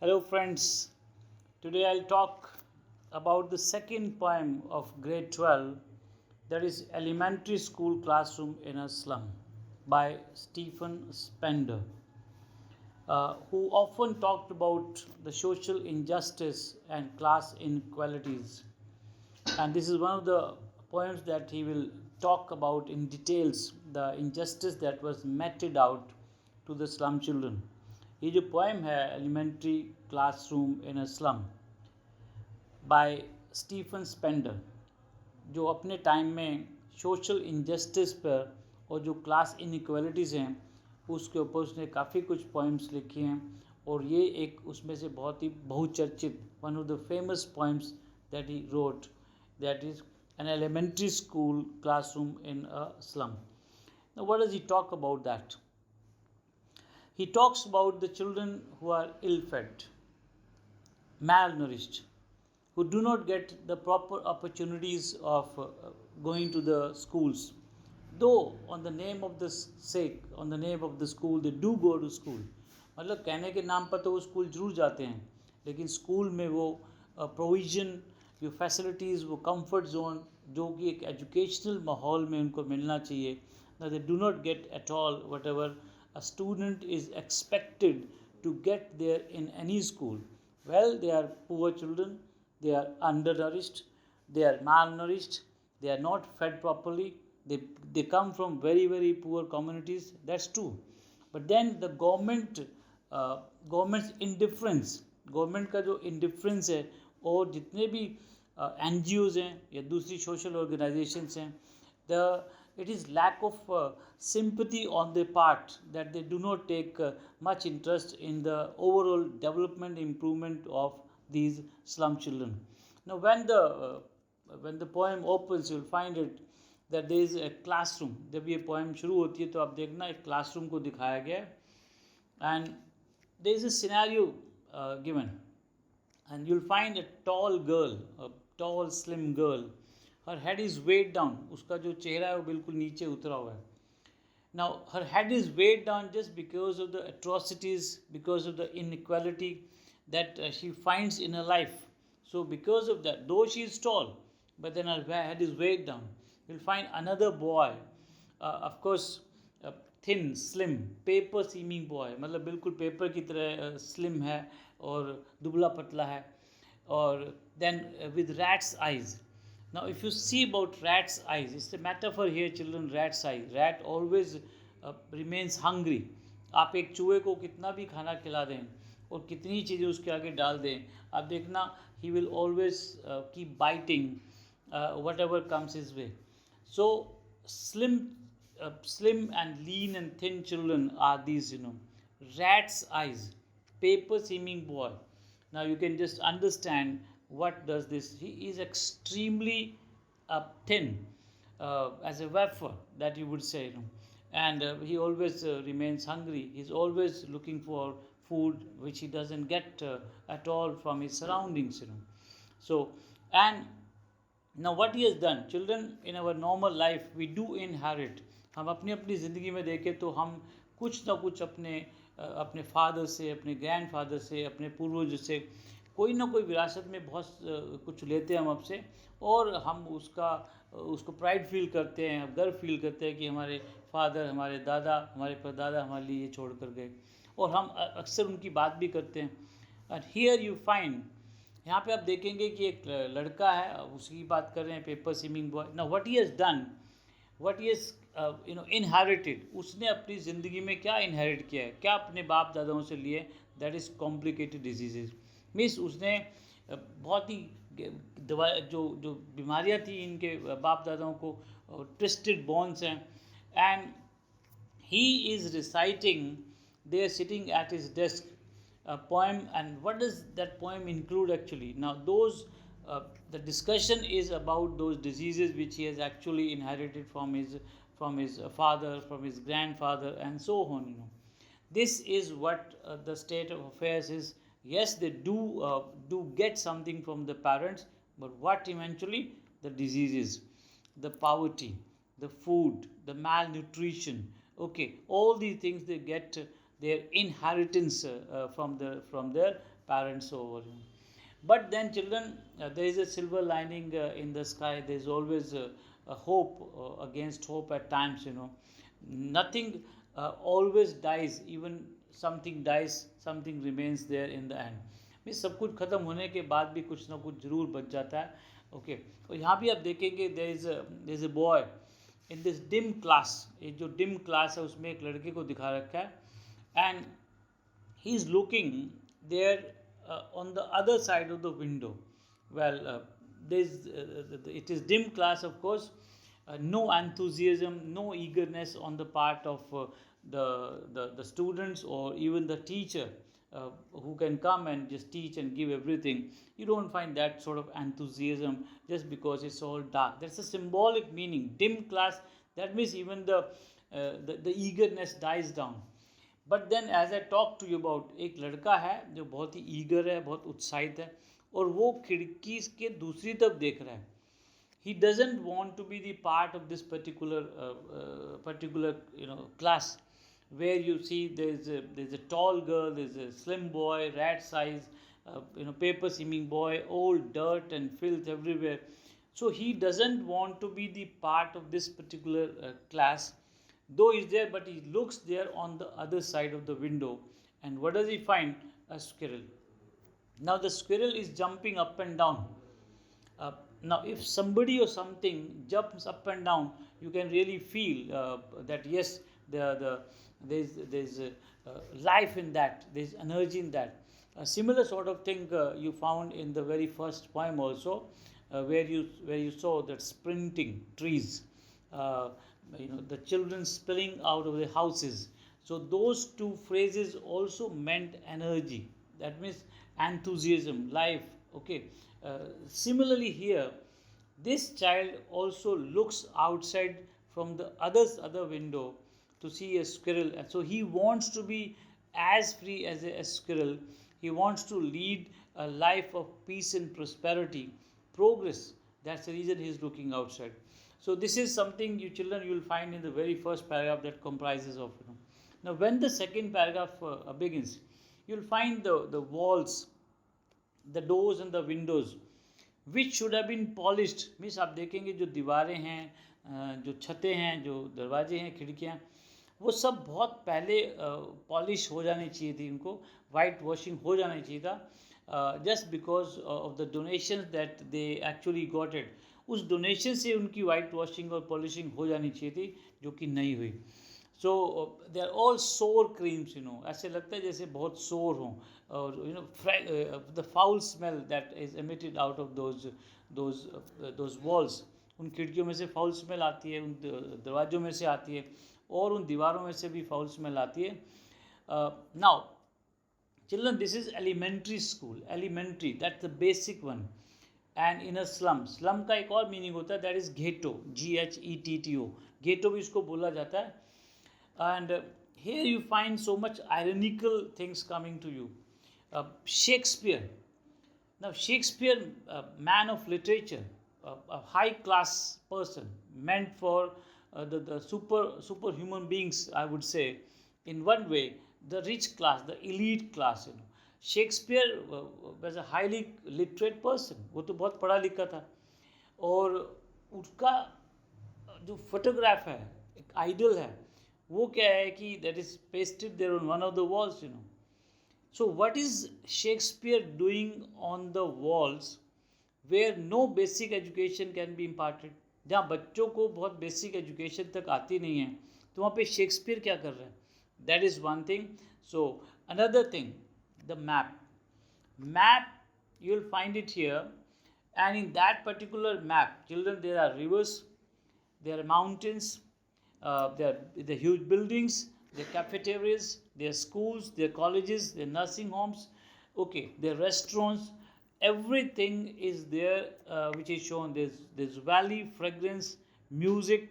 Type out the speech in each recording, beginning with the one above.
Hello, friends. Today I'll talk about the second poem of grade 12, that is Elementary School Classroom in a Slum by Stephen Spender, who often talked about the social injustice and class inequalities. And this is one of the poems that he will talk about in details, the injustice that was meted out to the slum children. ये जो poem है elementary classroom in a slum by Stephen Spender, जो अपने time में social injustice पर और जो class inequalities हैं उसके ऊपर उसने काफ़ी कुछ पोएम्स लिखी हैं, और ये एक उसमें से बहुत ही बहुचर्चित one of the famous poems that he wrote, that is an elementary school classroom in a slum. Now, what does he talk about that? He talks about the children who are ill-fed, malnourished, who do not get the proper opportunities of going to the schools. Though on the name of the sake, on the name of the school, they do go to school. मतलब कहने के नाम पर तो वो school जरूर जाते हैं, लेकिन स्कूल में वो प्रोविज़न, जो फैसिलिटीज़, वो कंफर्ट जोन जो कि एक एजुकेशनल माहौल में उनको मिलना चाहिए, they do not gate at all what ever a student is expected to get there in any school. Well, they are poor children, they are undernourished, they are malnourished, they are not fed properly, they come from very, very poor communities, that's true. But then the government's indifference, government का जो indifference है, और जितने भी N G Os हैं या दूसरी social organisations हैं, it is lack of sympathy on their part that they do not take much interest in the overall development improvement of these slum children. Now, when the poem opens, you will find it that there is a classroom. जब ये poem शुरू होती है तो आप देखना एक classroom को दिखाया गया है, and there is a scenario given, and you'll find a tall girl, a tall slim girl. Her head is weighed down. उसका जो चेहरा है वो बिल्कुल नीचे उतरा हुआ है. Now, her head is weighed down just because of the atrocities, because of the inequality that she finds in her life. So because of that, though she is tall, but then her head is weighed down. You'll find another boy, of course, thin, slim, paper seeming boy, मतलब बिल्कुल paper की तरह slim है और दुबला पतला है, और then with rat's eyes. Now, if you see about rat's eyes, it's a metaphor here, children. Rat's eyes. Rat always remains hungry. आप एक चूहे को कितना भी खाना खिला दें और कितनी चीज़ें उसके आगे डाल दें, आप देखना he will always keep biting whatever comes his way. So slim and lean and thin children are these, rat's eyes, paper seeming boy. Now you can just understand what does this. He is extremely thin, as a wafer that you would say, and he always remains hungry. He's always looking for food which he doesn't get at all from his surroundings, So, and now what he has done, children, in our normal life we do inherit. हम अपनी अपनी ज़िंदगी में देखें तो हम कुछ ना कुछ अपने फादर से, अपने ग्रैंड फादर से, अपने पूर्वज से कोई ना कोई विरासत में बहुत कुछ लेते हैं हम आपसे, और हम उसको प्राइड फील करते हैं, गर्व फील करते हैं कि हमारे फादर, हमारे दादा, हमारे परदादा हमारे लिए ये छोड़ कर गए, और हम अक्सर उनकी बात भी करते हैं. एंड हियर यू फाइंड, यहाँ पे आप देखेंगे कि एक लड़का है, उसकी बात कर रहे हैं, paper seeming boy. Now what he has done, what he has inherited, उसने अपनी ज़िंदगी में क्या इनहेरिट किया है, क्या अपने बाप दादाओं से लिए, that is complicated diseases. Means उसने बहुत ही दवा जो बीमारियाँ थी इनके बाप दादाओं को, ट्विस्टेड बोन्स हैं, and he is reciting, they are sitting at his desk a poem. And what does that poem include actually? Now the discussion is about those diseases which he has actually inherited from his father, from his grandfather, and so on. This is what the state of affairs is. Yes, they do get something from the parents, but what eventually? The diseases, the poverty, the food, the malnutrition. Okay, all these things they get their inheritance from their parents over. But then children, there is a silver lining in the sky. There is always a hope against hope at times. Nothing always dies. Even something dies, something remains there in the end. Mean सब कुछ खत्म होने के बाद भी कुछ ना कुछ जरूर बच जाता है. ओके, और यहाँ भी आप देखेंगे there is a boy in this dim class. ये जो डिम क्लास है उसमें एक लड़के को दिखा रखा है, and he is looking there on the other side of the window. Well, it is dim class, of course. No enthusiasm, no eagerness on the part of the students or even the teacher who can come and just teach and give everything. You don't find that sort of enthusiasm just because it's all dark. That's a symbolic meaning. Dim class, that means even the eagerness dies down. But then as I talk to you about, एक लड़का है जो बहुत ही eager है, बहुत उत्साहित है, और वो खिड़की के दूसरी तरफ देख रहा है. He doesn't want to be the part of this particular class where you see there is a tall girl, there is a slim boy, rat size, paper seeming boy, all dirt and filth everywhere. So he doesn't want to be the part of this particular class, though he's there, but he looks there on the other side of the window, and what does he find? A squirrel. Now the squirrel is jumping up and down. Now if somebody or something jumps up and down, you can really feel that yes, there's life in that, there's energy in that. A similar sort of thing you found in the very first poem also, where you saw that sprinting trees, the children spilling out of the houses. So those two phrases also meant energy. That means enthusiasm, life. Okay. Similarly here, this child also looks outside from the other window to see a squirrel, and so he wants to be as free as a squirrel. He wants to lead a life of peace and prosperity, progress. That's the reason he is looking outside. So this is something you children you will find in the very first paragraph that comprises of. Now when the second paragraph begins, you will find the walls, the doors and the windows, which should have been polished. Means आप देखेंगे जो दीवारें हैं, जो छतें हैं, जो दरवाजे हैं, खिड़कियाँ, वो सब बहुत पहले पॉलिश हो जानी चाहिए थी, उनको वाइट वॉशिंग हो जाना चाहिए था, just because of the donations that they actually got it. उस डोनेशन से उनकी वाइट वॉशिंग और पॉलिशिंग हो जानी चाहिए थी, जो कि नहीं हुई. सो दे आर ऑल सोर क्रीम्स, ऐसे लगता है जैसे बहुत सोर हों, और the foul smell that is emitted out of those walls. उन खिड़कियों में से फाउल स्मेल आती है, उन दरवाज़ों में से आती है, और उन दीवारों में से भी फाउल स्मेल आती है. Now children, this is elementary school. Elementary, that's the basic one. And in a slum, slum का एक और मीनिंग होता है, that is ghetto, GHETTO. Ghetto भी इसको बोला जाता है. And here you find so much ironical things coming to you. Shakespeare. Now Shakespeare, man of literature, a high class person, meant for the superhuman beings, I would say, in one way, the rich class, the elite class. Shakespeare was a highly literate person. वो तो बहुत पढ़ा लिखा था, और उसका जो photograph है, एक आइडल है, वो क्या है कि that is pasted there on one of the walls. So what is Shakespeare doing on the walls where no basic education can be imparted? जहाँ बच्चों को बहुत बेसिक एजुकेशन तक आती नहीं है, तो वहाँ पे शेक्सपियर क्या कर रहे हैं? That is one thing. So another thing, the map. Map, you will find it here, and in that particular map, children, there are rivers, there are mountains, there are huge buildings, there are cafeterias, there are schools, there are colleges, there are nursing homes, okay, there are restaurants. Everything is there, which is shown. There's valley, fragrance, music,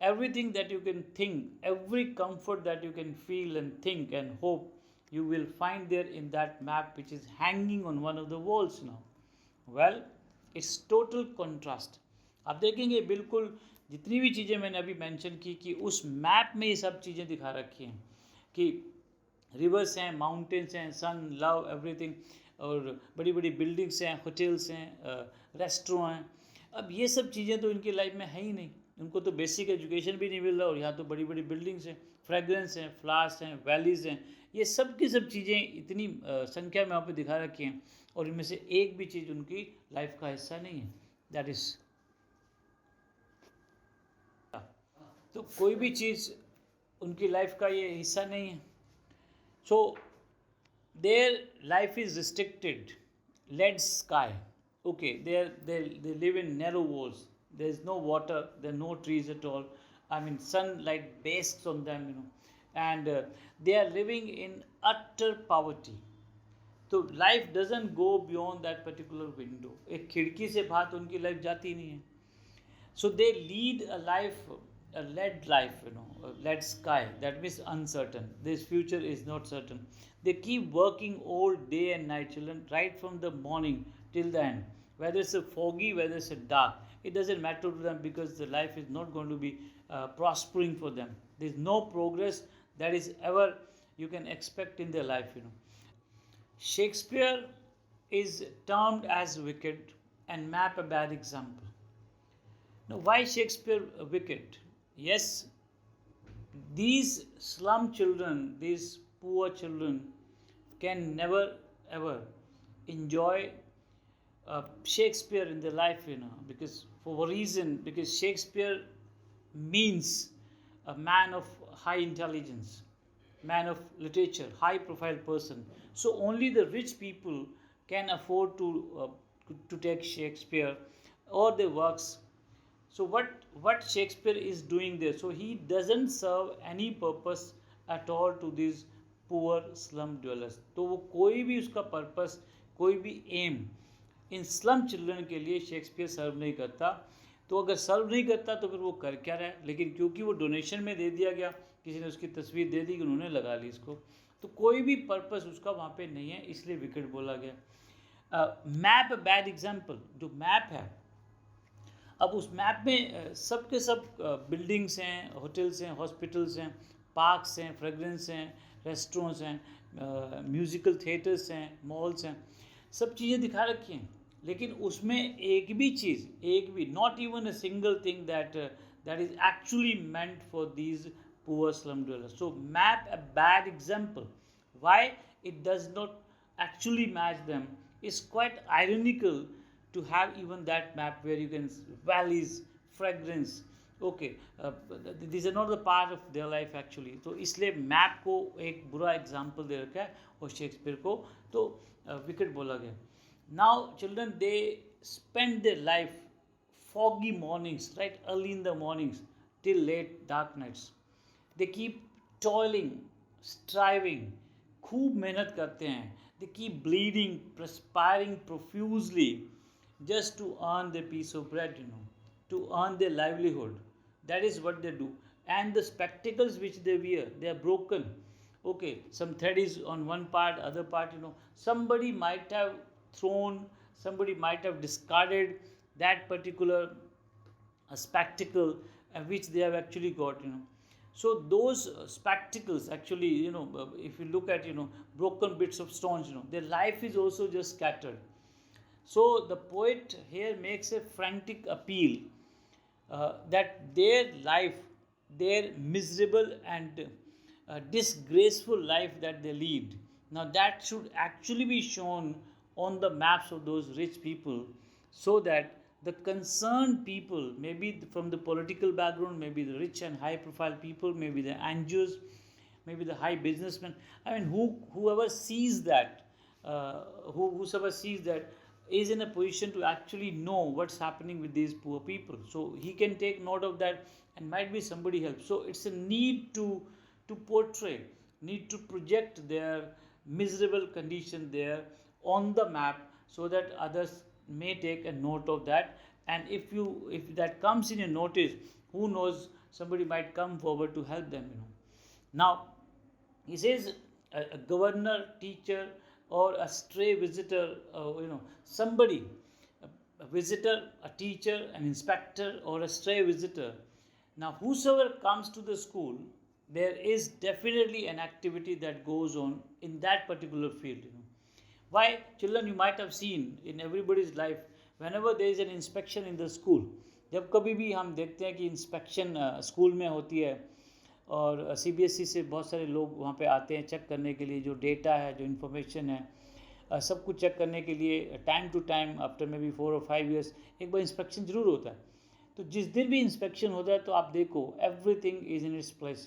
everything that you can think, every comfort that you can feel and think and hope, you will find there in that map, which is hanging on one of the walls now. Well, it's total contrast. आप देखेंगे बिल्कुल जितनी भी चीज़ें मैंने अभी mention की कि उस मैप में ये सब चीज़ें दिखा रखी हैं, कि रिवर्स हैं, माउंटेन्स हैं, सन, लव, एवरीथिंग. और बड़ी बड़ी बिल्डिंग्स हैं, होटल्स हैं, रेस्टोरेंट हैं। अब ये सब चीज़ें तो इनकी लाइफ में है ही नहीं, उनको तो बेसिक एजुकेशन भी नहीं मिल रहा, और यहाँ तो बड़ी बड़ी बिल्डिंग्स हैं, फ्रेगरेंस हैं, फ्लावर्स हैं, वैलीज़ हैं, ये सब की सब चीज़ें इतनी संख्या में वहाँ पे दिखा रखी हैं, और इनमें से एक भी चीज़ उनकी लाइफ का हिस्सा नहीं है। दैट इज़, तो कोई भी चीज़ उनकी लाइफ का ये हिस्सा नहीं है। सो their life is restricted, lead sky. Okay, they live in narrow walls. There is no water, there are no trees at all. I mean, sunlight basks on them, and they are living in utter poverty. तो life doesn't go beyond that particular window, एक खिड़की से बाहर तो उनकी life जाती नहीं है। So they lead a life, a lead life, a lead sky. That means uncertain. This future is not certain. They keep working all day and night, children, right from the morning till the end. Whether it's a foggy, whether it's a dark, it doesn't matter to them, because the life is not going to be prospering for them. There is no progress that is ever you can expect in their life. Shakespeare is termed as wicked, and map a bad example. Now, why Shakespeare wicked? Yes, these slum children, these poor children, can never ever enjoy Shakespeare in their life, because for a reason, because Shakespeare means a man of high intelligence, man of literature, high profile person. So only the rich people can afford to take Shakespeare or their works. So what Shakespeare is doing there? So he doesn't serve any purpose at all to these poor slum dwellers. तो वो कोई भी उसका purpose, कोई भी M इन slum children के लिए Shakespeare सर्व नहीं करता। तो अगर सर्व नहीं करता तो फिर वो कर क्या रहा है? लेकिन क्योंकि वो डोनेशन में दे दिया गया, किसी ने उसकी तस्वीर दे दी कि उन्होंने लगा ली इसको, तो कोई भी पर्पस उसका वहाँ पे नहीं है, इसलिए विकेट बोला गया। मैप बैड एग्जाम्पल, जो मैप है, अब उस मैप में सब के सब बिल्डिंग्स हैं, होटल्स हैं, हॉस्पिटल्स हैं, पार्क्स हैं, फ्रेगरेंस हैं, रेस्टोरेंट्स हैं, म्यूज़िकल थिएटर्स हैं, मॉल्स हैं, सब चीज़ें दिखा रखी हैं। लेकिन उसमें एक भी चीज़, एक भी, not even a single thing that is actually meant for these poor slum dwellers. So map a bad example. Why it does not actually match them is quite ironical to have even that map where you can valleys, fragrance. Okay, these are not the part of their life actually. तो इसलिए map को एक बुरा example दे रखा है और Shakespeare को तो विकेट बोला गया। Now children, they spend their life foggy mornings, right, early in the mornings till late dark nights. They keep toiling, striving, खूब मेहनत करते हैं, they keep bleeding, perspiring profusely just to earn their piece of bread, to earn their livelihood. That is what they do. And the spectacles which they wear, they are broken. Okay, some thread is on one part, other part, somebody might have thrown, somebody might have discarded that particular spectacle which they have actually got, So those spectacles actually, if you look at, broken bits of stones, their life is also just scattered. So the poet here makes a frantic appeal that their life, their miserable and disgraceful life that they lead, now that should actually be shown on the maps of those rich people, so that the concerned people, maybe from the political background, maybe the rich and high profile people, maybe the NGOs, maybe the high businessmen, I mean whoever sees that, whosoever sees that is in a position to actually know what's happening with these poor people, so he can take note of that and might be somebody help. So it's a need to portray, need to project their miserable condition there on the map, so that others may take a note of that. And if that comes in a notice, who knows, somebody might come forward to help them. Now he says a governor, teacher, or a stray visitor, somebody, a visitor, a teacher, an inspector, or a stray visitor. Now whosoever comes to the school, there is definitely an activity that goes on in that particular field. Why? Children, you might have seen in everybody's life, whenever there is an inspection in the school, जब कभी भी हम देखते हैं कि inspection school में होती है और सीबीएसई से बहुत सारे लोग वहाँ पे आते हैं चेक करने के लिए, जो डेटा है, जो इन्फॉर्मेशन है, सब कुछ चेक करने के लिए time to time after maybe 4 और 5 ईयर्स एक बार इंस्पेक्शन ज़रूर होता है. तो जिस दिन भी इंस्पेक्शन होता है तो आप देखो everything is in its place.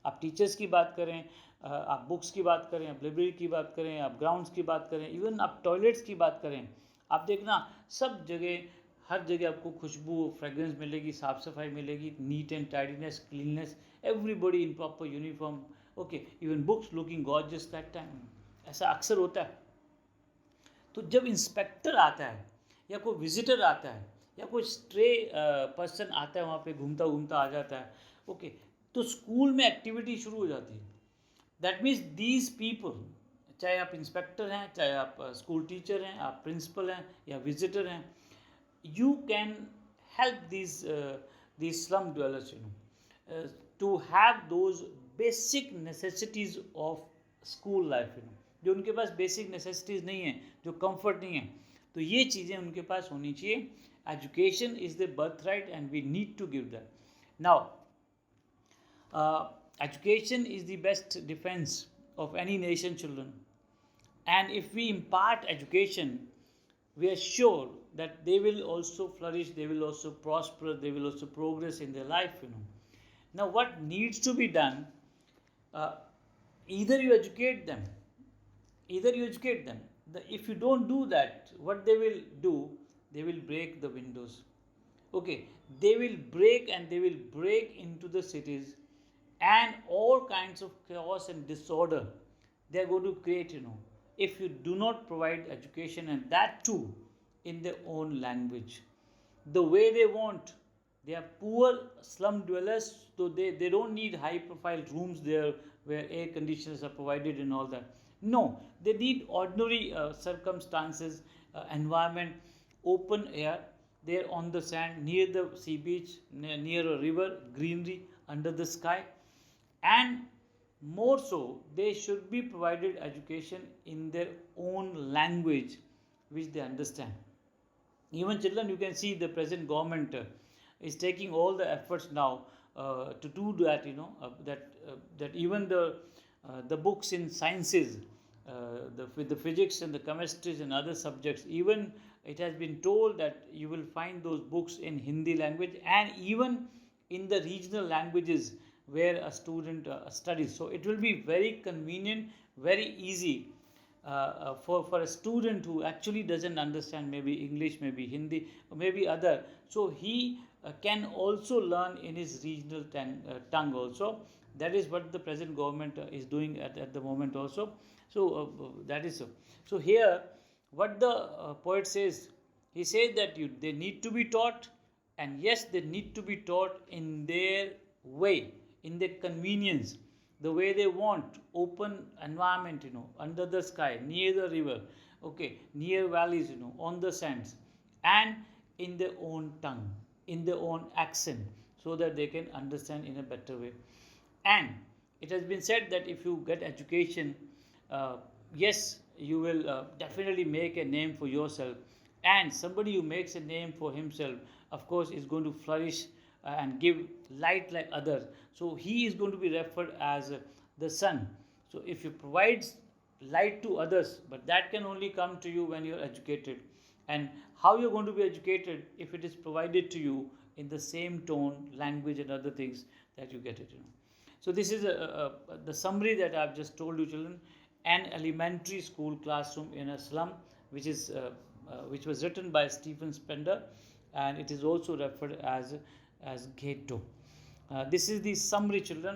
आप टीचर्स की बात करें, आप बुक्स की बात करें, आप लाइब्रेरी की बात करें, आप ग्राउंड्स की बात करें, इवन आप टॉयलेट्स की बात करें, आप देखना सब जगह, हर जगह आपको खुशबू, फ्रेगरेंस मिलेगी, साफ़ सफाई मिलेगी, neat and tidiness, cleanness, everybody in proper uniform. Okay, even books looking gorgeous that time. ऐसा अक्सर होता है. तो जब इंस्पेक्टर आता है या कोई विजिटर आता है या कोई स्ट्रे पर्सन आता है वहाँ पे घूमता घूमता आ जाता है, ओके, तो स्कूल में एक्टिविटी शुरू हो जाती है. दैट मीन्स दीज पीपल, चाहे आप इंस्पेक्टर हैं, चाहे आप स्कूल टीचर हैं, आप प्रिंसिपल हैं या विजिटर हैं, you can help these slum dwellers to have those basic necessities of school life. जो उनके पास बेसिक नेसेसिटीज़ नहीं हैं, जो कंफर्ट नहीं है, तो ये चीज़ें उनके पास होनी चाहिए. Education is the birth right and we need to give that. Now education is the best defense of any nation, children, and if we impart education, we are sure that they will also flourish, they will also prosper, they will also progress in their life. Now what needs to be done, either you educate them, if you don't do that, what they will do, they will break the windows. Okay, they will break and they will break into the cities, and all kinds of chaos and disorder they are going to create, if you do not provide education, and that too in their own language, the way they want. They are poor slum dwellers, so they don't need high profile rooms there where air conditioners are provided and all that. No, they need ordinary circumstances, environment, open air, there on the sand, near the sea beach, near a river, greenery under the sky. And more so, they should be provided education in their own language which they understand. Even children, you can see the present government is taking all the efforts now to do that. That even the books in sciences, with the physics and the chemistries and other subjects, even it has been told that you will find those books in Hindi language and even in the regional languages where a student studies. So it will be very convenient, very easy for a student who actually doesn't understand maybe English, maybe Hindi, or maybe other. So he can also learn in his regional tongue also. That is what the present government is doing at the moment also. So that is so. So here, what the poet says, he says that they need to be taught, and yes, they need to be taught in their way, in their convenience, the way they want, open environment, under the sky, near the river, okay, near valleys, on the sands, and in their own tongue, in their own accent, so that they can understand in a better way. And it has been said that if you get education, yes, you will definitely make a name for yourself, and somebody who makes a name for himself, of course, is going to flourish and give light like others. So he is going to be referred as the sun. So if you provide light to others, but that can only come to you when you are educated. And how you are going to be educated if it is provided to you in the same tone, language, and other things that you get it. So this is the summary that I have just told you, children. An elementary school classroom in a slum, which was written by Stephen Spender, and it is also referred as ghetto. This is the summary, children.